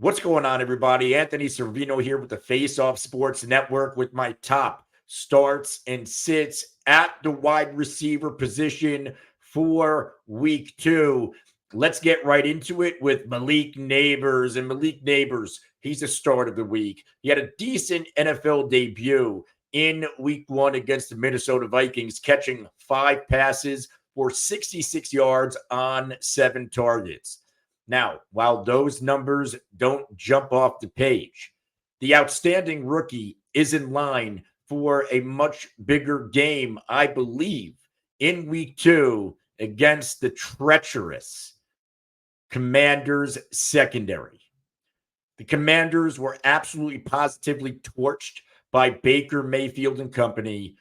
What's going on, everybody? Anthony Servino here with the Face Off Sports Network with my top starts and sits at the wide receiver position for week 2. Let's get right into it with Malik Nabers. And Malik Nabers, he's the start of the week. He had a decent NFL debut in week 1 against the Minnesota Vikings, catching 5 passes for 66 yards on 7 targets. Now, while those numbers don't jump off the page, the outstanding rookie is in line for a much bigger game, I believe, in week 2 against the treacherous Commanders secondary. The Commanders were absolutely positively torched by Baker Mayfield and company,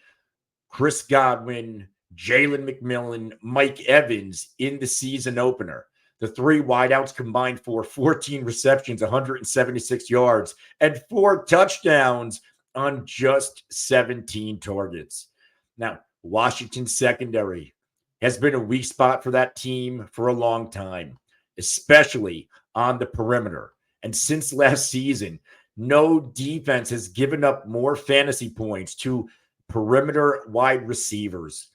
Chris Godwin, Jalen McMillan, Mike Evans in the season opener. The 3 wideouts combined for 14 receptions, 176 yards, and 4 touchdowns on just 17 targets. Now, Washington's secondary has been a weak spot for that team for a long time, especially on the perimeter. And since last season, no defense has given up more fantasy points to perimeter wide receivers.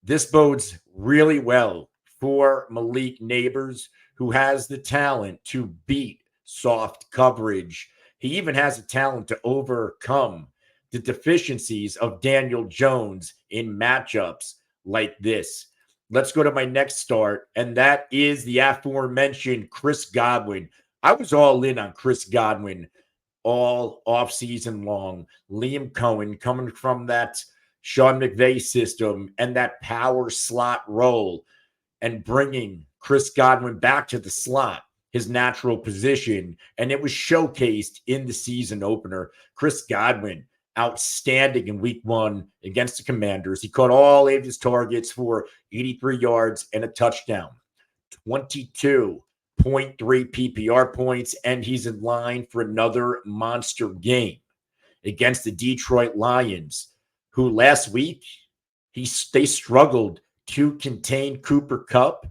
This bodes really well for Malik Nabers, who has the talent to beat soft coverage. He even has the talent to overcome the deficiencies of Daniel Jones in matchups like this. Let's go to my next start, and that is the aforementioned Chris Godwin. I was all in on Chris Godwin all offseason long. Liam Cohen coming from that Sean McVay system and that power slot role, and bringing Chris Godwin back to the slot, his natural position, and it was showcased in the season opener. Chris Godwin, outstanding in week 1 against the Commanders. He caught all 8 of his targets for 83 yards and a touchdown, 22.3 PPR points, and he's in line for another monster game against the Detroit Lions, who last week they struggled to contain Cooper Kupp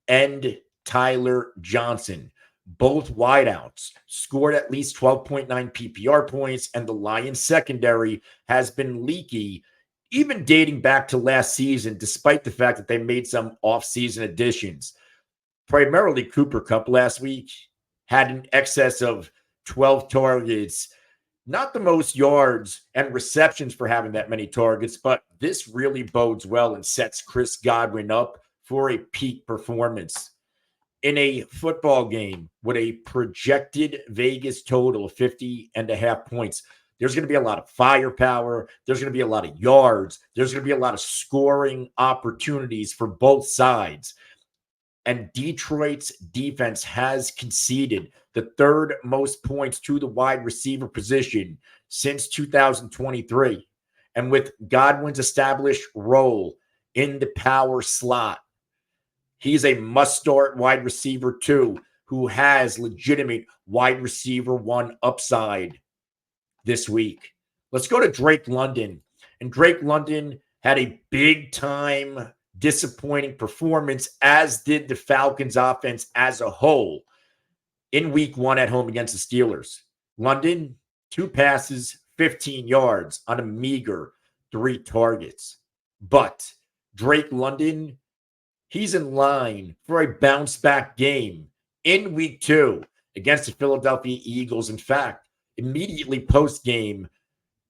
and Tyler Johnson. Both wideouts scored at least 12.9 PPR points, and the Lions secondary has been leaky, even dating back to last season, despite the fact that they made some offseason additions. Primarily Cooper Kupp last week had an excess of 12 targets. Not the most yards and receptions for having that many targets, but this really bodes well and sets Chris Godwin up for a peak performance. In a football game with a projected Vegas total of 50.5 points, there's going to be a lot of firepower. There's going to be a lot of yards. There's going to be a lot of scoring opportunities for both sides. And Detroit's defense has conceded the 3rd most points to the wide receiver position since 2023. And with Godwin's established role in the power slot, he's a must-start wide receiver too, who has legitimate wide receiver 1 upside this week. Let's go to Drake London. And Drake London had a big-time disappointing performance, as did the Falcons offense as a whole in week 1 at home against the Steelers. London, 2 passes, 15 yards on a meager 3 targets. But Drake London, he's in line for a bounce back game in week 2 against the Philadelphia Eagles. In fact, immediately post game,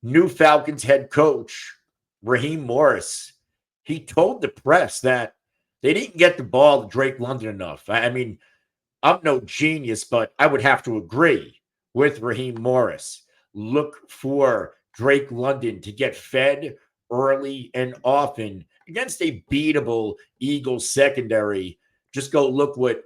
new Falcons head coach Raheem Morris, he told the press that they didn't get the ball to Drake London enough. I mean, I'm no genius, but I would have to agree with Raheem Morris. Look for Drake London to get fed early and often against a beatable Eagles secondary. Just go look what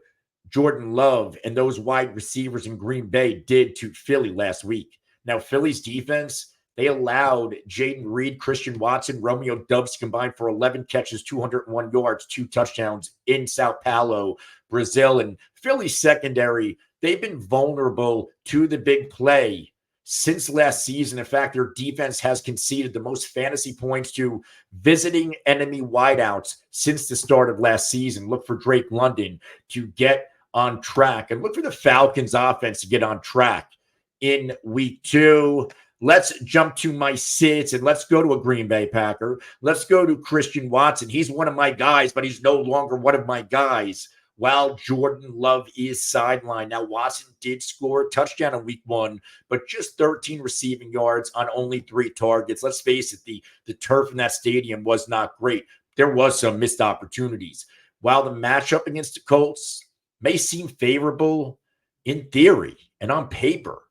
Jordan Love and those wide receivers in Green Bay did to Philly last week. Now, Philly's defense, they allowed Jaden Reed, Christian Watson, Romeo Doubs combined for 11 catches, 201 yards, 2 touchdowns in Sao Paulo, Brazil. And Philly's secondary, they've been vulnerable to the big play since last season. In fact, their defense has conceded the most fantasy points to visiting enemy wideouts since the start of last season. Look for Drake London to get on track. And look for the Falcons offense to get on track in week 2. Let's jump to my sits and let's go to a Green Bay Packer. Let's go to Christian Watson. He's one of my guys, but he's no longer one of my guys while Jordan Love is sidelined. Now, Watson did score a touchdown in week 1, but just 13 receiving yards on only 3 targets. Let's face it, the turf in that stadium was not great. There was some missed opportunities. While the matchup against the Colts may seem favorable in theory and on paper,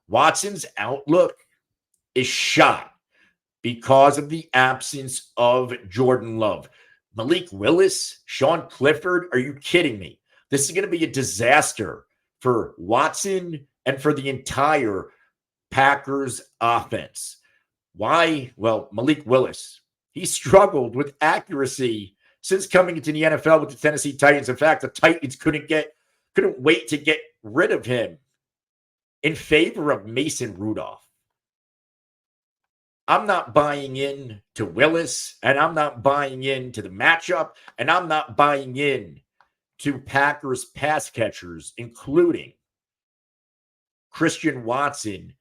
Watson's outlook is shot because of the absence of Jordan Love. Malik Willis, Sean Clifford, are you kidding me? This is going to be a disaster for Watson and for the entire Packers offense. Why? Well, Malik Willis, he struggled with accuracy since coming into the NFL with the Tennessee Titans. In fact, the Titans couldn't wait to get rid of him in favor of Mason Rudolph. I'm not buying in to Willis, and I'm not buying in to the matchup, and I'm not buying in to Packers pass catchers, including Christian Watson,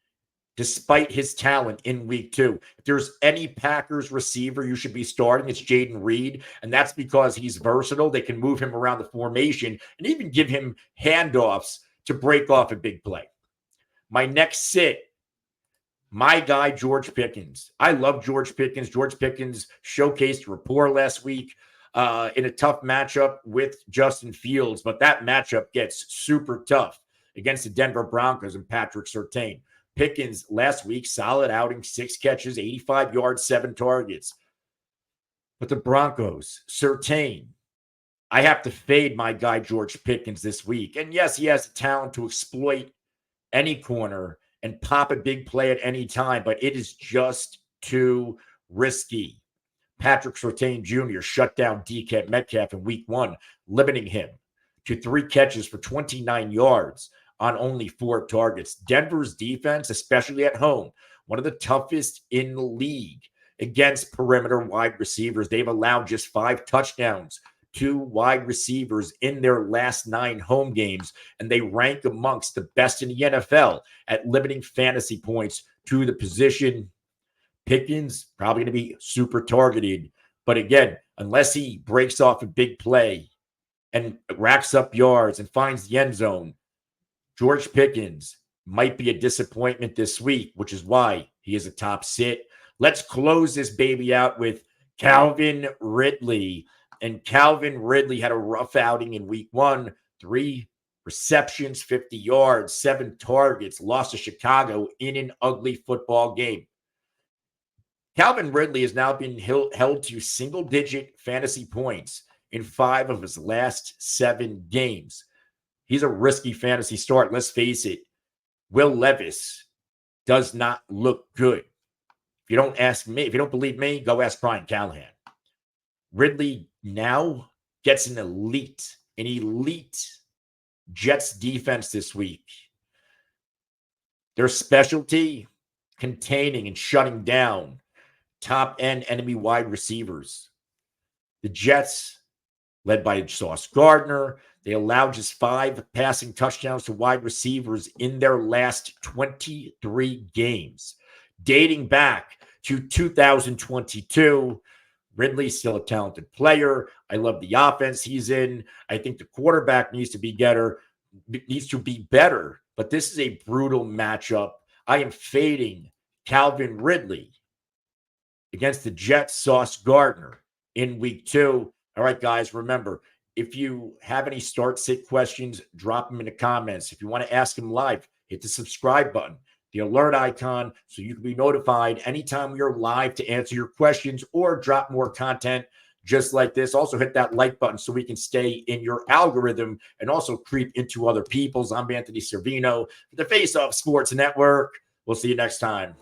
despite his talent in week 2. If there's any Packers receiver you should be starting, it's Jaden Reed, and that's because he's versatile. They can move him around the formation and even give him handoffs to break off a big play. My next sit, my guy, George Pickens. I love George Pickens. George Pickens showcased rapport last week in a tough matchup with Justin Fields, but that matchup gets super tough against the Denver Broncos and Patrick Surtain. Pickens last week, solid outing, 6 catches, 85 yards, 7 targets. But the Broncos, Surtain, I have to fade my guy, George Pickens, this week. And yes, he has the talent to exploit any corner and pop a big play at any time, but it is just too risky. Patrick Surtain Jr. shut down DK Metcalf in week 1, limiting him to 3 catches for 29 yards on only 4 targets. Denver's defense, especially at home, one of the toughest in the league against perimeter wide receivers. They've allowed just 5 touchdowns to wide receivers in their last 9 home games, and they rank amongst the best in the NFL at limiting fantasy points to the position. Pickens probably going to be super targeted, but again, unless he breaks off a big play and racks up yards and finds the end zone, George Pickens might be a disappointment this week, which is why he is a top sit. Let's close this baby out with Calvin Ridley. And Calvin Ridley had a rough outing in week 1, 3 receptions, 50 yards, 7 targets, lost to Chicago in an ugly football game. Calvin Ridley has now been held to single-digit fantasy points in 5 of his last 7 games. He's a risky fantasy start. Let's face it, Will Levis does not look good. If you don't ask me, if you don't believe me, go ask Brian Callahan. Ridley now gets an elite Jets defense this week. Their specialty, containing and shutting down top-end enemy wide receivers. The Jets, led by Sauce Gardner, they allowed just 5 passing touchdowns to wide receivers in their last 23 games, dating back to 2022. Ridley's still a talented player. I love the offense he's in. I think the quarterback needs to be better, but this is a brutal matchup. I am fading Calvin Ridley against the Jets, Sauce Gardner in week 2. All right, guys, remember, if you have any start sit questions, drop them in the comments. If you want to ask them live, hit the subscribe button, the alert icon, so you can be notified anytime we are live to answer your questions or drop more content just like this. Also hit that like button so we can stay in your algorithm and also creep into other people's. I'm Anthony Servino for the Face Off Sports Network. We'll see you next time.